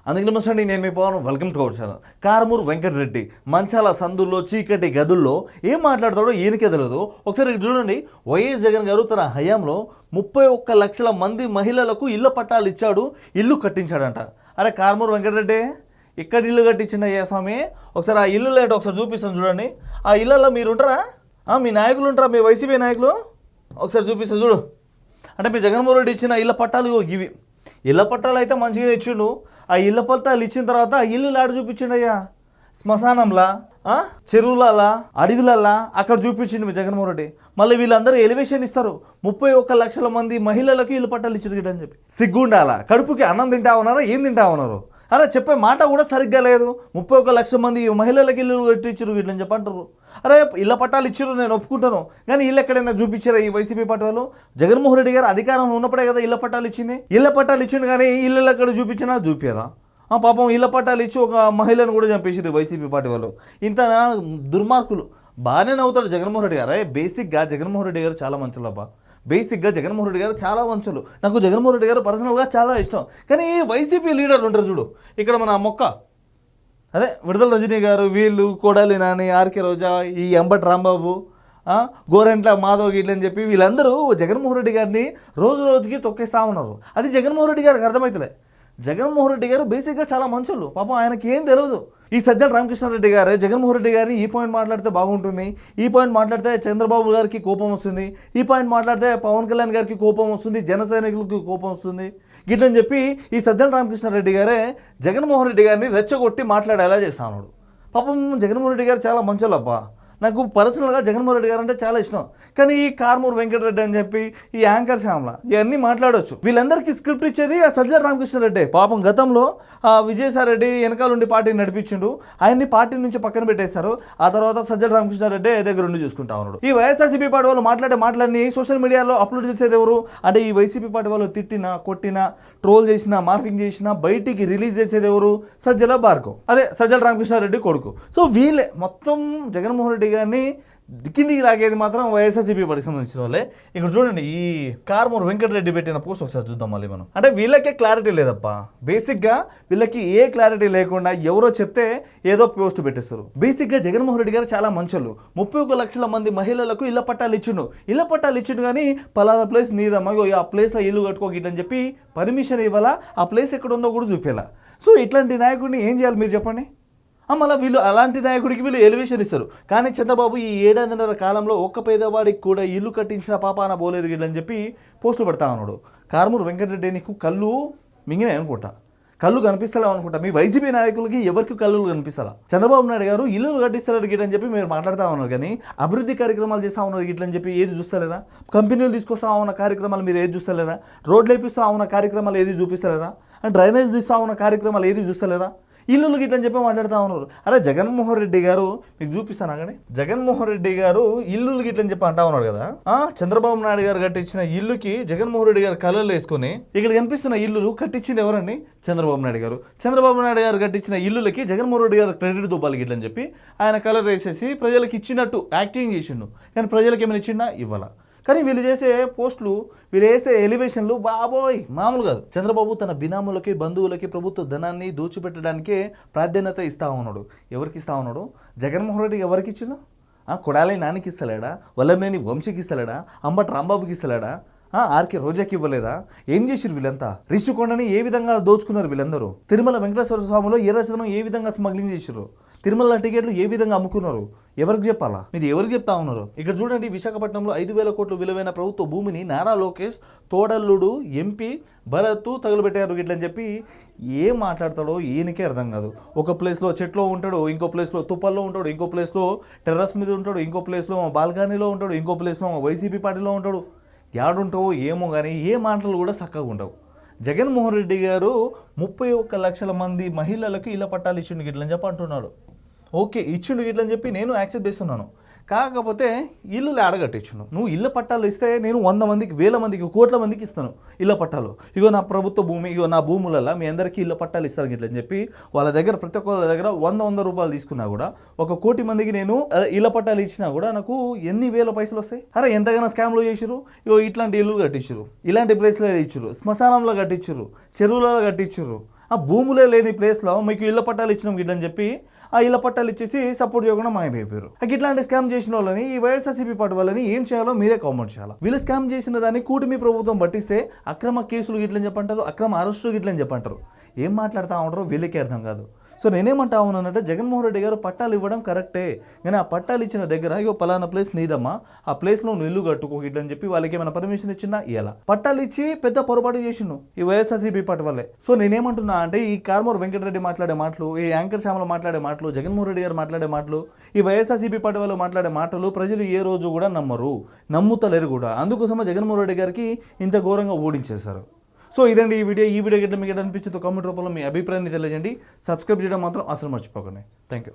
అందుకే నమస్తే అండి, నేను మీ Pavan. Welcome to our channel. Karumuru Venkatareddy మంచాల సందుల్లో చీకటి గదుల్లో ఏం మాట్లాడతాడో ఈయనకే తెలియదు. ఒకసారి ఇక్కడ చూడండి, వైఎస్ జగన్ గారు తన హయాంలో 31 లక్షల మంది మహిళలకు ఇళ్ల పట్టాలు ఇచ్చాడు, ఇల్లు కట్టించాడంట. అరే కారుమూరు వెంకటరెడ్డి ఇక్కడ ఇల్లు కట్టించిండ అయ్యా స్వామి? ఒకసారి ఆ ఇల్లు లేట ఒకసారి చూపిస్తాను చూడండి. ఆ ఇళ్ళల్లో మీరు ఉంటారా? మీ నాయకులు ఉంటారా? మీ వైసీపీ నాయకులు? ఒకసారి చూపిస్తాను చూడు. అంటే మీ జగన్మోహన్ రెడ్డి ఇచ్చిన ఇళ్ల పట్టాలు ఇవి. ఇళ్ల పట్టాలు అయితే మంచిగా ఇచ్చిండు. ఆ ఇళ్ల పట్టాలు ఇచ్చిన తర్వాత ఆ ఇల్లు ఆడ చూపించిండయ్యా, శ్మశానంలా, చెరువులలా, అడవిలల్లా అక్కడ చూపించిండు మీ జగన్మోహన్ రెడ్డి. మళ్ళీ వీళ్ళందరూ ఎలివేషన్ ఇస్తారు, 31 లక్షల మంది మహిళలకు ఇల్లు పట్టాలు ఇచ్చారు అని చెప్పి. సిగ్గుండాలా? కడుపుకి అన్నం తింటా ఉన్నారా, ఏం తింటా ఉన్నారు? అరే చెప్పే మాట కూడా సరిగ్గా లేదు. 31 లక్షల మంది మహిళలకు ఇల్లు కట్టించారు ఇట్లని చెప్పి అంటారు. అరే ఇళ్ళ పట్టాలు ఇచ్చారు, నేను ఒప్పుకుంటాను, కానీ ఇల్లు ఎక్కడైనా చూపించారా ఈ వైసీపీ పార్టీ వాళ్ళు? జగన్మోహన్ రెడ్డి గారు అధికారంలో ఉన్నప్పుడే కదా ఇళ్ల పట్టాలు ఇచ్చింది. ఇళ్ల పట్టాలు ఇచ్చిండు, కానీ ఇల్లు ఎక్కడ చూపించినా చూపారా? పాపం ఇళ్ల పట్టాలు ఇచ్చి ఒక మహిళను కూడా చంపేసారు వైసీపీ పార్టీ వాళ్ళు. ఇంత దుర్మార్గులు. బాగానే నవ్వుతాడు జగన్మోహన్ రెడ్డి గారు. బేసిక్గా జగన్మోహన్ రెడ్డి గారు చాలా మంచులు అబ్బా. బేసిక్గా జగన్మోహన్ రెడ్డి గారు చాలా మంచులు. నాకు జగన్మోహన్ రెడ్డి గారు పర్సనల్గా చాలా ఇష్టం. కానీ వైసీపీ లీడర్లు ఉంటారు చూడు, ఇక్కడ మన మొక్క అదే విడుదల రజనీ గారు, వీళ్ళు కొడాలి నాని, ఆర్కే రోజా, ఈ అంబటి రాంబాబు, గోరెంట్ల మాధవ్ గిట్లని చెప్పి వీళ్ళందరూ జగన్మోహన్ రెడ్డి గారిని రోజు రోజుకి తొక్కేస్తూ ఉన్నారు. అది జగన్మోహన్ రెడ్డి గారికి అర్థమవుతలే. జగన్మోహన్ రెడ్డి గారు బేసిక్గా చాలా మంచోళ్ళు, పాపం ఆయనకి ఏం తెలియదు. ఈ సజ్జల రామకృష్ణారెడ్డి గారు జగన్మోహన్ రెడ్డి గారిని ఈ పాయింట్ మాట్లాడితే బాగుంటుంది, ఈ పాయింట్ మాట్లాడితే చంద్రబాబు గారికి కోపం వస్తుంది, ఈ పాయింట్ మాట్లాడితే పవన్ కళ్యాణ్ గారికి కోపం వస్తుంది, జన సైనికులకు కోపం వస్తుంది గిట్లని చెప్పి ఈ సజ్జల రామకృష్ణారెడ్డి గారే జగన్మోహన్ రెడ్డి గారిని రెచ్చగొట్టి మాట్లాడేలా చేస్తాడు. పాపం జగన్మోహన్ రెడ్డి గారు చాలా మంచోళ్ళు అబ్బా. నాకు పర్సనల్గా జగన్మోహన్ రెడ్డి గారు అంటే చాలా ఇష్టం. కానీ ఈ కారుమూరు వెంకటరెడ్డి అని చెప్పి ఈ యాంకర్ శ్యామల ఇవన్నీ మాట్లాడవచ్చు. వీళ్ళందరికీ స్క్రిప్ట్ ఇచ్చేది ఆ సజ్జల రామకృష్ణారెడ్డి. పాపం గతంలో విజయసాయిరెడ్డి వెనకాలండి పార్టీని నడిపించిండు, ఆయన్ని పార్టీ నుంచి పక్కన పెట్టేశారు. ఆ తర్వాత సజ్జల రామకృష్ణారెడ్డి దగ్గర ఉండి చూసుకుంటా ఉన్నాడు. ఈ వైఎస్ఆర్సీపీ పార్టీ వాళ్ళు మాట్లాడిని సోషల్ మీడియాలో అప్లోడ్ చేసేది ఎవరు అంటే ఈ వైసీపీ పార్టీ వాళ్ళు తిట్టినా, కొట్టినా, ట్రోల్ చేసినా, మార్ఫింగ్ చేసినా బయటికి రిలీజ్ చేసేది ఎవరు? సజ్జల భార్గవ్, అదే సజ్జల రామకృష్ణారెడ్డి కొడుకు. సో వీళ్ళే మొత్తం జగన్మోహన్ రెడ్డి గారిని దిక్కిందికి రాగేది మాత్రం వైఎస్ఆర్సీపీ పార్టీకి సంబంధించిన వాళ్ళే. ఇక్కడ చూడండి, ఈ కారుమూరు వెంకటరెడ్డి పెట్టిన పోస్ట్ ఒకసారి చూద్దాం మళ్ళీ మనం. అంటే వీళ్ళకే క్లారిటీ లేదప్పా. బేసిక్గా వీళ్ళకి ఏ క్లారిటీ లేకుండా ఎవరో చెప్తే ఏదో పోస్ట్ పెట్టేస్తారు. బేసిక్గా జగన్మోహన్ రెడ్డి గారు చాలా మంచోళ్ళు. 31 లక్షల మంది మహిళలకు ఇళ్ల పట్టాలు ఇచ్చిండు కానీ పలానా ప్లేస్ నీదమ్మా, ఆ ప్లేస్లో ఇల్లు కట్టుకోగిట్టని చెప్పి పర్మిషన్ ఇవ్వాలా, ఆ ప్లేస్ ఎక్కడ ఉందో కూడా చూపేలా. సో ఇట్లాంటి నాయకుడిని ఏం చేయాలి మీరు చెప్పండి? మళ్ళీ వీళ్ళు అలాంటి నాయకుడికి వీళ్ళు ఎలివేషన్ ఇస్తారు. కానీ చంద్రబాబు ఈ 7.5 కాలంలో ఒక్క పేదవాడికి కూడా ఇల్లు కట్టించిన పాపాన పోలేదు గిట్లని చెప్పి పోస్టులు పెడతా ఉన్నాడు. కారుమూరు వెంకటరెడ్డి నీకు కళ్ళు మింగినాయి అనుకుంటా, కళ్ళు కనిపిస్తలేవు అనుకుంటా. మీ వైసీపీ నాయకులకి ఎవరికి కళ్ళు కనిపిస్తారా? చంద్రబాబు నాయుడు గారు ఇల్లు కట్టిస్తారు గిట్లని చెప్పి మీరు మాట్లాడుతూ ఉన్నారు, కానీ అభివృద్ధి కార్యక్రమాలు చేస్తూ ఉన్నారు గిట్లని చెప్పి ఏది చూస్తలేరా? కంపెనీలు తీసుకొస్తా ఉన్న కార్యక్రమాలు మీరు ఏది చూస్తలేరా? రోడ్లు వేపిస్తూ ఉన్న కార్యక్రమాలు ఏది చూపిస్తలేరా? డ్రైనేజ్ తీస్తూ ఉన్న కార్యక్రమాలు ఏది చూస్తలేరా? ఇల్లు గిట్లని చెప్పి మాట్లాడుతూ ఉన్నారు. అరే జగన్మోహన్ రెడ్డి గారు మీకు చూపిస్తాను కానీ, జగన్మోహన్ రెడ్డి గారు ఇల్లు గిట్లని చెప్పి అంటా ఉన్నాడు కదా. చంద్రబాబు నాయుడు గారు కట్టించిన ఇల్లుకి జగన్మోహన్ రెడ్డి గారు కలర్లు వేసుకొని ఇక్కడ కనిపిస్తున్న ఇల్లు కట్టించింది ఎవరండి? చంద్రబాబు నాయుడు గారు. చంద్రబాబు నాయుడు గారు కట్టించిన ఇల్లులకి జగన్మోహన్ రెడ్డి గారు క్రెడిట్ దొబ్బాలి గిట్లని చెప్పి ఆయన కలర్ వేసేసి ప్రజలకు ఇచ్చినట్టు యాక్టింగ్ చేసిండు. కానీ ప్రజలకు ఏమైనా ఇచ్చిండా? ఇవ్వాల. కానీ వీళ్ళు చేసే పోస్టులు, వీళ్ళు వేసే ఎలివేషన్లు బాబోయ్ మామూలు కాదు. చంద్రబాబు తన బినాములకి, బంధువులకి ప్రభుత్వ ధనాన్ని దోచిపెట్టడానికే ప్రాధాన్యత ఇస్తూ ఉన్నాడు. ఎవరికి ఇస్తూ ఉన్నాడు? జగన్మోహన్ రెడ్డి ఎవరికి ఇచ్చిండు? కొడాలి నానికి ఇస్తలేడా? వల్లమేని వంశీకి ఇస్తలేడా? అంబటి రాంబాబుకి ఇస్తలేడా? ఆర్కే రోజాకి ఇవ్వలేదా? ఏం చేసిరు వీళ్ళంతా? రిషికొండని ఏ విధంగా దోచుకున్నారు వీళ్ళందరూ? తిరుమల వెంకటేశ్వర స్వామిలో ఎర్రచందనం ఏ విధంగా స్మగ్లింగ్ చేసిరు? తిరుమల టికెట్లు ఏ విధంగా అమ్ముకున్నారు? ఎవరికి చెప్పాలా? మీరు ఎవరికి చెప్తా ఉన్నారు? ఇక్కడ చూడండి, విశాఖపట్నంలో 5,000 కోట్ల విలువైన ప్రభుత్వ భూమిని నారా లోకేష్ తోడల్లుడు ఎంపీ భరత్ తగులుపెట్టారు గిట్లని చెప్పి ఏం మాట్లాడతాడో ఈయనకే అర్థం కాదు. ఒక ప్లేస్లో చెట్లో ఉంటాడు, ఇంకో ప్లేస్లో తుప్పల్లో ఉంటాడు, ఇంకో ప్లేస్లో టెర్రస్ మీద ఉంటాడు, ఇంకో ప్లేస్లో బాల్కనీలో ఉంటాడు, ఇంకో ప్లేస్లో వైసీపీ పార్టీలో ఉంటాడు. యాడుంటావో ఏమో కానీ ఏ మాటలు కూడా చక్కగా ఉండవు. జగన్మోహన్ రెడ్డి గారు 31 లక్షల మంది మహిళలకు ఇళ్ల పట్టాలు ఇచ్చిండు గిట్లని చెప్పి అంటున్నాడు. ఓకే, ఇచ్చిండు గిట్లని చెప్పి నేను యాక్సెప్ట్ చేస్తున్నాను. కాకపోతే ఇల్లు ఆడగట్టించును. నువ్వు ఇళ్ళ పట్టాలు ఇస్తే నేను 100 మందికి, 1000 మందికి, కోట్ల మందికి ఇస్తాను ఇళ్ళ పట్టాలు. ఇగో నా ప్రభుత్వ భూమి, ఇగో నా భూములలో మీ అందరికీ ఇళ్ళ పట్టాలు ఇస్తాను గిట్లని చెప్పి వాళ్ళ దగ్గర ప్రతి ఒక్కరి దగ్గర 100 రూపాయలు తీసుకున్నా కూడా 1 కోటి మందికి నేను ఇళ్ళ పట్టాలు ఇచ్చినా కూడా నాకు ఎన్ని వేల పైసలు వస్తాయి? అరే ఎంతగానో స్కామ్లు చేసిరు. ఇగో ఇట్లాంటి ఇల్లు కట్టించారు, ఇలాంటి ప్లేస్లో ఇచ్చారు, శ్మశానంలో కట్టించారు, చెరువులలో కట్టించారు, ఆ భూములే లేని ప్లేస్లో మీకు ఇళ్ల పట్టాలు ఇచ్చినాం గిట్లని చెప్పి ఆ ఇళ్ల పట్టాలు ఇచ్చేసి సపోర్ట్ చేయకుండా మాయమైపోయారు. ఇట్లాంటి స్కామ్ చేసిన వాళ్ళని ఈ వైఎస్ఆర్సీపీ పార్టీ వాళ్ళని ఏం చేయాలో మీరే కామెంట్ చేయాలి. వీళ్ళు స్కామ్ చేసిన దాన్ని కూటమి ప్రభుత్వం పట్టిస్తే అక్రమ కేసులు గిట్లని చెప్పంటారు, అక్రమ అరెస్టులు గిట్లని చెప్పంటారు. ఏం మాట్లాడుతూ ఉంటారో వీళ్ళకే అర్థం కాదు. సో నేనేమంటా ఉన్నానంటే జగన్మోహన్ రెడ్డి గారు పట్టాలు ఇవ్వడం కరెక్టే, కానీ ఆ పట్టాలు ఇచ్చిన దగ్గర ఇగో పలానా ప్లేస్ నీదమ్మా, ఆ ప్లేస్లో నువ్వు ఇల్లు కట్టుకో ఇట్లని చెప్పి వాళ్ళకి ఏమైనా పర్మిషన్ ఇచ్చినా ఇలా పట్టాలు ఇచ్చి పెద్ద పొరపాటు చేసిండు ఈ వైఎస్ఆర్సీపీ పార్టీ వల్లే. సో నేనేమంటున్నా అంటే ఈ కారుమూరి వెంకటరెడ్డి మాట్లాడే మాటలు, ఈ యాంకర్ శ్యామల మాట్లాడే మాటలు, జగన్మోహన్ రెడ్డి గారు మాట్లాడే మాటలు, ఈ వైఎస్ఆర్సీపీ పార్టీ వాళ్ళు మాట్లాడే మాటలు ప్రజలు ఏ రోజు కూడా నమ్మరు, నమ్ముతలేరు కూడా. అందుకోసమే జగన్మోహన్ రెడ్డి గారికి ఇంత ఘోరంగా ఓడించేశారు. సో ఇదండి ఈ వీడియో గిట్ల మీకు అనిపించిందో కామెంట్ రూపంలో మీ అభిప్రాయాన్ని తెలియజేయండి. సబ్స్క్రైబ్ చేయడం మాత్రం అసలు మర్చిపోకండి. Thank you.